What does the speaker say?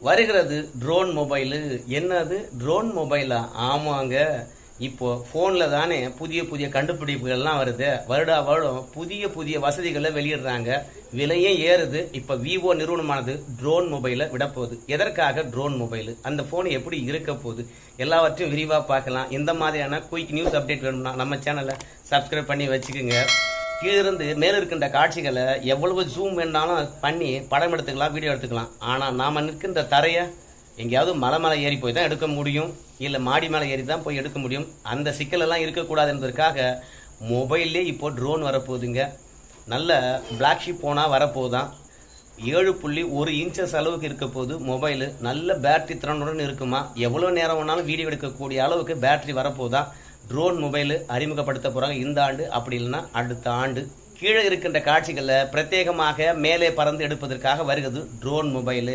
வருகிறது drone mobile. என்னது drone மொபைலா? ஆமாங்க. இப்போ ஃபோனில் தானே புதிய புதிய கண்டுபிடிப்புகள்லாம் வருது. வருடா வருடம் புதிய புதிய வசதிகளை வெளியிடுறாங்க. விலையும் ஏறுது. இப்போ விவோ நிறுவனமானது ட்ரோன் மொபைலை விடப்போகுது. எதற்காக ட்ரோன் மொபைலு? அந்த ஃபோன் எப்படி இருக்க போகுது? எல்லாவற்றையும் விரிவாக பார்க்கலாம். இந்த மாதிரியான குயிக் நியூஸ் அப்டேட் வேணும்னா நம்ம சேனலை சப்ஸ்கிரைப் பண்ணி வச்சுக்கோங்க. கீழிருந்து மேலே இருக்கின்ற காட்சிகளை எவ்வளவு ஜூம் வேணாலும் பண்ணி படம் எடுத்துக்கலாம், வீடியோ எடுத்துக்கலாம். ஆனால் நாம் நிற்கின்ற தரையை எங்கேயாவது மலை மேலே ஏறி போய் தான் எடுக்க முடியும், இல்லை மாடி மேலே ஏறி தான் போய் எடுக்க முடியும். அந்த சிக்கலெல்லாம் இருக்கக்கூடாது என்பதற்காக மொபைல்லே இப்போ ட்ரோன் வரப்போகுதுங்க. நல்ல பிளாக்ஷிப் ஃபோனாக வரப்போகுதான். 7.1 இன்ச்சஸ் அளவுக்கு இருக்க போது மொபைலு. நல்ல பேட்டரி திறனுடன் இருக்குமா. எவ்வளோ நேரம் வேணாலும் வீடியோ எடுக்கக்கூடிய அளவுக்கு பேட்டரி வரப்போதான். ட்ரோன் மொபைலு அறிமுகப்படுத்த போகிறாங்க இந்த ஆண்டு, அப்படி இல்லைன்னா அடுத்த ஆண்டு. கீழே இருக்கின்ற காட்சிகளை பிரத்யேகமாக மேலே பறந்து எடுப்பதற்காக வருகிறது ட்ரோன் மொபைலு.